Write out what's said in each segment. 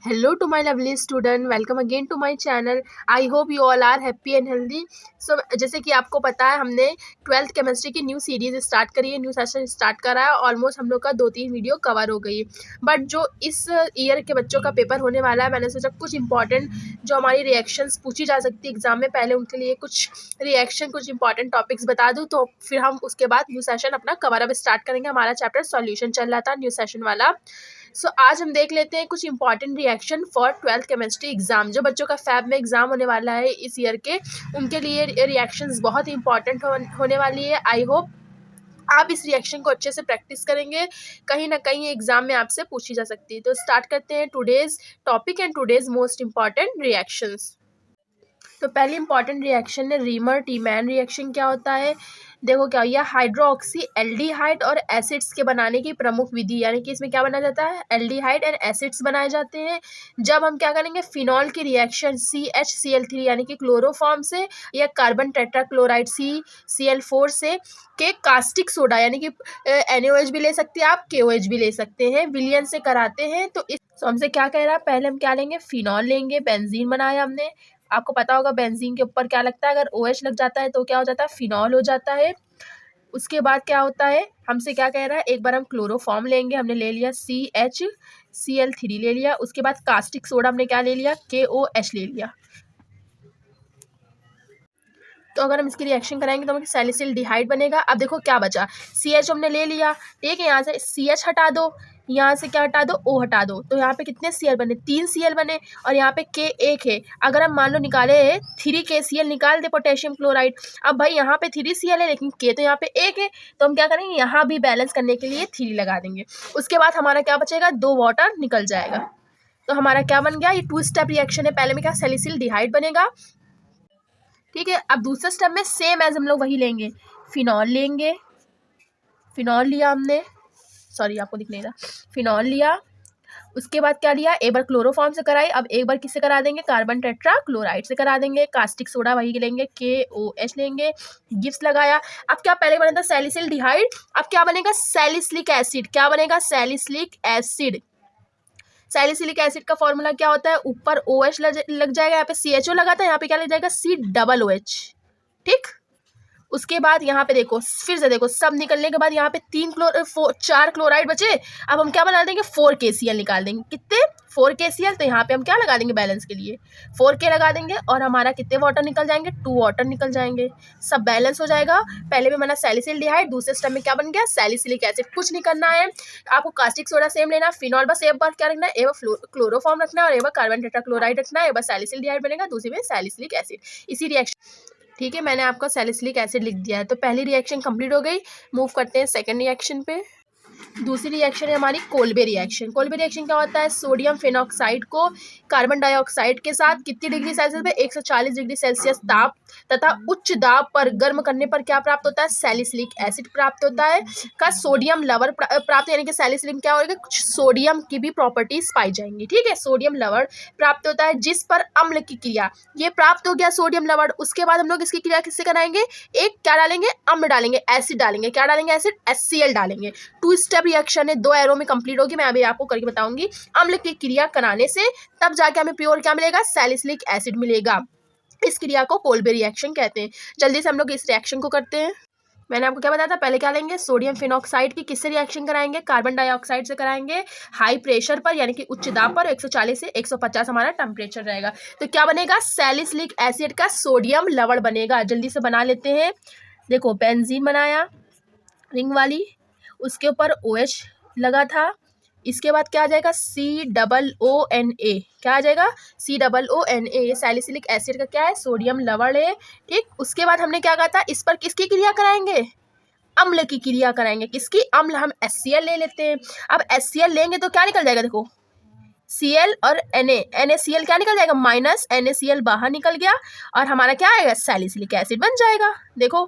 Hello to my lovely student, welcome again to my channel. I hope you all are happy and healthy. So जैसे कि आपको पता है हमने 12th chemistry की न्यू सीरीज़ स्टार्ट करी है, न्यू सेशन स्टार्ट करा है। ऑलमोस्ट हम लोग का 2-3 वीडियो कवर हो गई। बट जो इस ईयर के बच्चों का पेपर होने वाला है, मैंने सोचा कुछ इंपॉर्टेंट जो हमारी रिएक्शंस पूछी जा सकती है एग्जाम में, पहले उनके लिए कुछ रिएक्शन, कुछ इंपॉर्टेंट टॉपिक्स बता दूँ, तो फिर हम उसके बाद न्यू सेशन अपना कवर अप स्टार्ट करेंगे। हमारा चैप्टर सॉल्यूशन चल रहा था न्यू सेशन वाला। आज हम देख लेते हैं कुछ important reaction for 12th chemistry exam. जो बच्चों का फैब में एग्जाम होने वाला है इस ईयर के, उनके लिए रिएक्शंस बहुत इंपॉर्टेंट होने वाली है। आई होप आप इस रिएक्शन को अच्छे से प्रैक्टिस करेंगे, कहीं ना कहीं एग्जाम में आपसे पूछी जा सकती है। तो स्टार्ट करते हैं today's topic and today's most important reactions. तो पहली इंपॉर्टेंट रिएक्शन है रीमर टीमैन रिएक्शन। क्या होता है, देखो क्या यह हाइड्रोक्सी एल्डिहाइड और एसिड्स के बनाने की प्रमुख विधि, यानी कि इसमें क्या बनाया जाता है, एल्डिहाइड एंड एसिड्स बनाए जाते हैं। जब हम क्या करेंगे, फिनॉल की रिएक्शन CHCl3 यानी कि क्लोरोफॉर्म से, या कार्बन टेट्राक्लोराइड CCl4 से, के कास्टिक सोडा यानी कि NaOH भी ले सकते हैं आप, KOH भी ले सकते हैं, विलियन से कराते हैं। तो हमसे क्या कह रहा है, पहले हम क्या लेंगे, फिनॉल लेंगे। बेंजीन बनाया हमने, आपको पता होगा बेंजीन के ऊपर क्या लगता है, अगर OH लग जाता है तो क्या हो जाता है, फिनॉल हो जाता है। उसके बाद क्या होता है, हमसे क्या कह रहा है, एक बार हम क्लोरोफॉर्म लेंगे, हमने ले लिया CHCl3 ले लिया। उसके बाद कास्टिक सोडा हमने क्या ले लिया, KOH ले लिया। तो अगर हम इसकी रिएक्शन कराएंगे तो हमें सैलिसिल्डिहाइड बनेगा। अब देखो क्या बचा, CH हमने ले लिया, ठीक है, यहाँ से CH हटा दो, यहाँ से क्या हटा दो, O हटा दो। तो यहाँ पे कितने Cl बने, 3 Cl बने, और यहाँ पे K 1 है। अगर हम मान लो निकाले 3 KCl निकाल दे पोटेशियम क्लोराइड। अब भाई यहाँ पे 3 Cl है लेकिन K तो यहाँ पे 1 है, तो हम क्या करेंगे, यहाँ भी बैलेंस करने के लिए 3 लगा देंगे। उसके बाद हमारा क्या बचेगा, 2 वाटर निकल जाएगा। तो हमारा क्या बन गया, ये 2 स्टेप रिएक्शन है। पहले में क्या, सैलिसिल्डिहाइड बनेगा, ठीक है। अब दूसरे स्टेप में सेम एज हम लोग वही लेंगे, फिनॉल लेंगे, फिनॉल लिया हमने, सॉरी आपको दिख नहीं रहा, फिनॉल लिया। उसके बाद क्या लिया, एक बार क्लोरोफॉर्म से कराई, अब एक बार किससे करा देंगे, कार्बन टेट्राक्लोराइड से करा देंगे। कास्टिक सोडा वही लेंगे, KOH लेंगे, गिब्स लगाया। अब क्या पहले बना था सैलिसिल्डिहाइड, अब क्या बनेगा, सैलिसिलिक एसिड। क्या बनेगा, सैलिसिलिक एसिड। सैलिसिलिक एसिड का फॉर्मूला क्या होता है, ऊपर OH लग जाएगा, यहाँ पे CHO लगा था, यहाँ पे क्या लग जाएगा, COOH, ठीक। उसके बाद यहाँ पे देखो, फिर से देखो, सब निकलने के बाद यहाँ पे 4 क्लोराइड बचे। अब हम क्या बना देंगे, 4 KCl निकाल देंगे। कितने, 4 KCl। तो यहाँ पे हम क्या लगा देंगे, बैलेंस के लिए 4K लगा देंगे, और हमारा कितने वाटर निकल जाएंगे, 2 वाटर निकल जाएंगे। सब बैलेंस हो जाएगा। पहले में बना सैलिसिल्डिहाइड, दूसरे स्टेप में क्या बन गया, सैलिसिलिक एसिड। कुछ नहीं करना है आपको, कास्टिक सोडा सेम लेना, फिनॉल बस एक बार क्या रखना है, एक बार क्लोरोफॉर्म रखना है, और एक बार कार्बन टेट्राक्लोराइड रखना है, एक बार सैलिसिल्डिहाइड बनेगा, दूसरी में सैलिसिलिक एसिड। इसी रिएक्शन, ठीक है, मैंने आपका सैलिसिलिक एसिड लिख दिया है। तो पहली रिएक्शन कंप्लीट हो गई। मूव करते हैं सेकंड रिएक्शन पे। दूसरी रिएक्शन है हमारी कोल्बे रिएक्शन। कोल्बे रिएक्शन क्या होता है, सोडियम फेनॉक्साइड को कार्बन डाइऑक्साइड के साथ कितनी डिग्री सेल्सियस पे, 140 डिग्री सेल्सियस ताप तथा उच्च दाब पर गर्म करने पर क्या प्राप्त होता है, सैलिसिलिक एसिड प्राप्त होता है। का सोडियम लवण प्राप्त, यानी कि सैलिसिलिक क्या होगा, कुछ सोडियम की भी प्रॉपर्टीज पाई जाएंगी, ठीक है। सोडियम लवण प्राप्त होता है जिस पर अम्ल की क्रिया, ये प्राप्त हो गया सोडियम लवण। उसके बाद हम लोग इसकी क्रिया किससे कराएंगे, एक क्या डालेंगे, अम्ल डालेंगे, एसिड डालेंगे। क्या डालेंगे, एसिड, HCl डालेंगे। 2 स्टेप रिएक्शन है, 2 एरो में कंप्लीट होगी। मैं अभी आपको करके बताऊंगी। अम्ल की क्रिया कराने से तब जाके हमें प्योर क्या मिलेगा, सैलिसिलिक एसिड मिलेगा। इस क्रिया को कोल्बे रिएक्शन कहते हैं। जल्दी से हम लोग इस रिएक्शन को करते हैं। मैंने आपको क्या बताया था, पहले क्या लेंगे, सोडियम फिनॉक्साइड की किससे रिएक्शन कराएंगे, कार्बन डाइऑक्साइड से कराएंगे, हाई प्रेशर पर, यानी कि उच्च दाब पर। 140 से 150 हमारा टेम्परेचर रहेगा। तो क्या बनेगा, सैलिसिलिक एसिड का सोडियम लवण बनेगा। जल्दी से बना लेते हैं। देखो बेंजीन बनाया रिंग वाली, उसके ऊपर OH लगा था। इसके बाद क्या आ जाएगा, COONA। क्या आ जाएगा, COONA। ये सैलिसिलिक एसिड का क्या है, सोडियम लवण है, ठीक। उसके बाद हमने क्या कहा था, इस पर किसकी क्रिया कराएंगे, अम्ल की क्रिया कराएंगे। किसकी, अम्ल, हम HCl ले लेते हैं। अब HCl लेंगे तो क्या निकल जाएगा, देखो Cl और NaCl क्या निकल जाएगा, माइनस NaCl बाहर निकल गया, और हमारा क्या आएगा, सैलिसिलिक एसिड बन जाएगा। देखो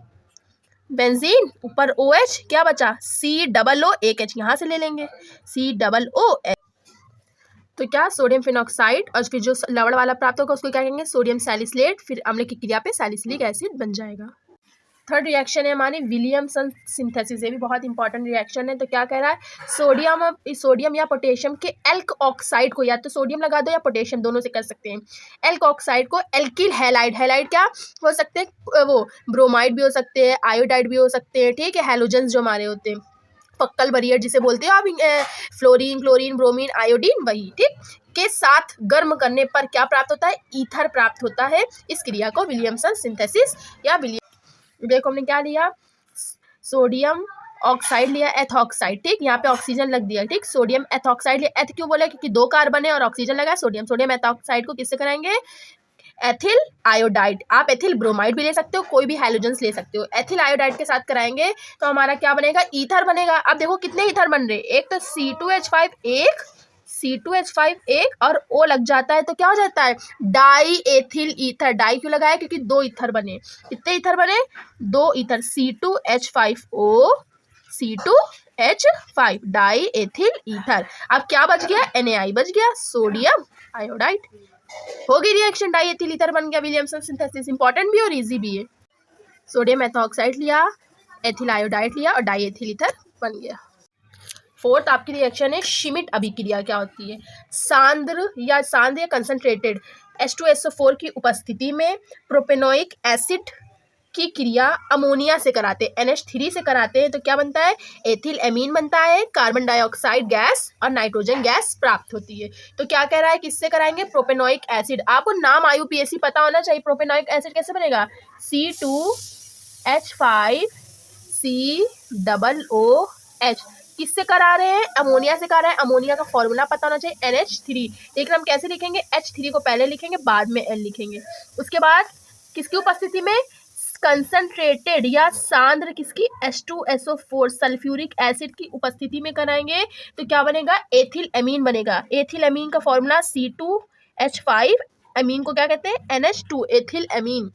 बेंजीन, ऊपर OH, क्या बचा, COOH, यहाँ से ले लेंगे COOH। तो क्या, सोडियम फिनॉक्साइड, और फिर जो लवण वाला प्राप्त होगा उसको क्या कहेंगे, सोडियम सैलिसिलेट, फिर अम्ल की क्रिया पे सैलिसिलिक एसिड बन जाएगा। थर्ड रिएक्शन है हमारी विलियमसन सिंथेसिस। ये भी बहुत इंपॉर्टेंट रिएक्शन है। तो क्या कह रहा है, सोडियम या पोटेशियम के एल्क ऑक्साइड को, या तो सोडियम लगा दो या पोटेशियम, दोनों से कर सकते हैं, एल्क ऑक्साइड को एल्किल हैलाइड, हैलाइड क्या हो सकते हैं, वो ब्रोमाइड भी हो सकते हैं, आयोडाइड भी हो सकते हैं, ठीक है, हैलोजेंस जो हमारे होते हैं, पक्कल बैरियर जिसे बोलते हो आप, फ्लोरीन, क्लोरीन, ब्रोमीन, आयोडीन, वही, ठीक, के साथ गर्म करने पर क्या प्राप्त होता है, ईथर प्राप्त होता है। इस क्रिया को विलियमसन सिंथेसिस या देखो हमने क्या लिया, सोडियम ऑक्साइड लिया, एथॉक्साइड, ठीक, यहाँ पे ऑक्सीजन लग दिया, ठीक, सोडियम एथॉक्साइड लिया, एथ क्यों बोला, क्योंकि 2 कार्बन है और ऑक्सीजन लगा है, सोडियम एथॉक्साइड को किससे कराएंगे, एथिल आयोडाइड, आप एथिल ब्रोमाइड भी ले सकते हो, कोई भी हैलोजेंस ले सकते हो, एथिल आयोडाइड के साथ कराएंगे तो हमारा क्या बनेगा, ईथर बनेगा। अब देखो कितने ईथर बन रहे, एक तो C2H5 एक, C2H5 एक, और O लग जाता है तो क्या हो जाता है, डाई एथिल ईथर। डाई क्यों लगाया, क्योंकि 2 ईथर बने, कितने ईथर बने, 2 ether, C2H5O, C2H5 die ethyl ether. अब क्या बच गया, NaI बच गया, सोडियम आयोडाइड। हो गई रिएक्शन, डाई एथिल ईथर बन गया, विलियमसन सिंथेसिस। इंपॉर्टेंट भी और इजी भी है। सोडियम एथॉक्साइड लिया, एथिल आयोडाइड लिया और डाई एथिल ईथर बन गया। फोर्थ आपकी रिएक्शन है श्मिट अभिक्रिया। क्या होती है, सांद्र या कंसंट्रेटेड H2SO4 की उपस्थिति में प्रोपेनोइक एसिड की क्रिया अमोनिया से कराते हैं, NH3 से कराते हैं, तो क्या बनता है, एथिल एमीन बनता है, कार्बन डाइऑक्साइड गैस और नाइट्रोजन गैस प्राप्त होती है। तो क्या कह रहा है, किससे कराएंगे, प्रोपेनोइक एसिड। आपको नाम IUPAC पता होना चाहिए। प्रोपेनोइक एसिड कैसे बनेगा, C2H5COOH, किससे करा रहे हैं, अमोनिया से करा रहे हैं। अमोनिया का फॉर्मूला पता होना चाहिए, NH3, लेकिन हम कैसे लिखेंगे, H3 को पहले लिखेंगे, बाद में L लिखेंगे। उसके बाद किसकी उपस्थिति में, कंसंट्रेटेड या सांद्र किसकी, H2SO4 सल्फ्यूरिक एसिड की उपस्थिति में कराएंगे तो क्या बनेगा, एथिल एमीन बनेगा। एथिल एमीन का फॉर्मूला C2H5, एमीन को क्या कहते हैं, NH2, एथिल एमीन।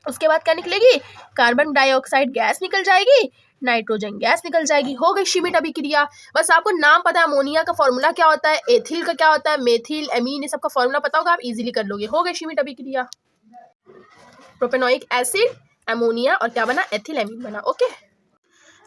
उसके बाद क्या निकलेगी, कार्बन डाइऑक्साइड गैस निकल जाएगी, नाइट्रोजन गैस निकल जाएगी। हो गई श्मिट अभिक्रिया। बस आपको नाम पता है, अमोनिया का फॉर्मूला क्या होता है, एथिल का क्या होता है, मेथिल, एमीन, ये सबका फॉर्मूला पता होगा, आप इजीली कर लोगे। हो गई श्मिट अभिक्रिया, प्रोपेनोइक एसिड, अमोनिया और क्या बना, एथिल एमीन बना। ओके,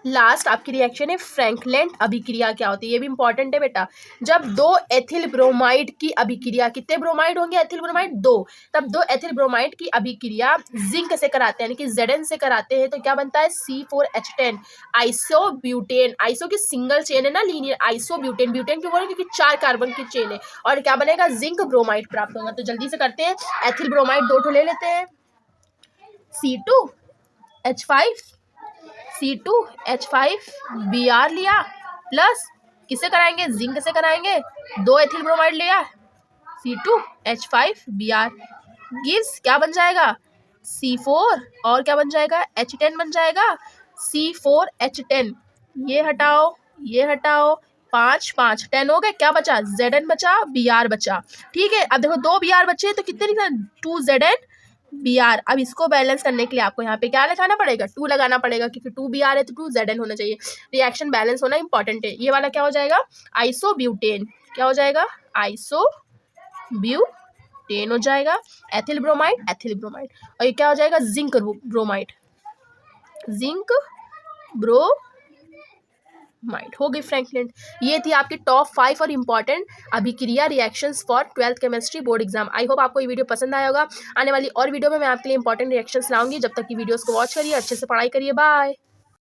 लास्ट आपकी रिएक्शन है फ्रैंकलैंड अभिक्रिया। क्या होती है, ये भी इंपॉर्टेंट है बेटा। जब 2 एथिल ब्रोमाइड की अभिक्रिया, कितने ब्रोमाइड होंगे, एथिल ब्रोमाइड 2, तब 2 एथिल ब्रोमाइड की अभिक्रिया जिंक से कराते हैं, यानी कि Zn से कराते हैं, तो क्या बनता है, C4H10 आइसोब्यूटेन। आइसो की सिंगल चेन है ना, लीनियर, आइसोब्यूटेन, ब्यूटेन क्यों बोले, क्योंकि 4 कार्बन की चेन है, और क्या बनेगा, जिंक ब्रोमाइड प्राप्त होगा। तो जल्दी से करते हैं, एथिल ब्रोमाइड 2 ले लेते हैं, C2H5Br लिया, प्लस किससे कराएंगे, जिंक से कराएंगे, 2 एथिल ब्रोमाइड लिया, C2H5Br गिव्स क्या बन जाएगा, C4 और क्या बन जाएगा, H10 बन जाएगा, C4H10। ये हटाओ, ये हटाओ, 5 5 10 हो गए, क्या बचा, Zn बचा, Br बचा। ठीक है, अब देखो 2 Br बचे तो कितने लिखना, 2 Zn Br। अब इसको बैलेंस करने के लिए आपको यहाँ पे क्या लगाना पड़ेगा, 2 लगाना पड़ेगा, क्योंकि 2 Br है तो 2 Zn होना चाहिए। रिएक्शन बैलेंस होना इंपॉर्टेंट है। ये वाला क्या हो जाएगा, आइसोब्यूटेन, क्या हो जाएगा, आइसोब्यूटेन हो जाएगा, एथिल ब्रोमाइड, और ये क्या हो जाएगा, जिंक ब्रोमाइड, जिंक ब्रोमाइड। हो गई फ्रैंकलैंड। ये थी आपकी टॉप 5 और इंपॉर्टेंट अभिक्रिया reactions for 12th chemistry board exam. I hope आपको ये वीडियो पसंद आया होगा। आने वाली और वीडियो में मैं आपके लिए इंपॉर्टेंट रिएक्शंस लाऊंगी। जब तक की वीडियोस को वॉच करिए, अच्छे से पढ़ाई करिए, बाय।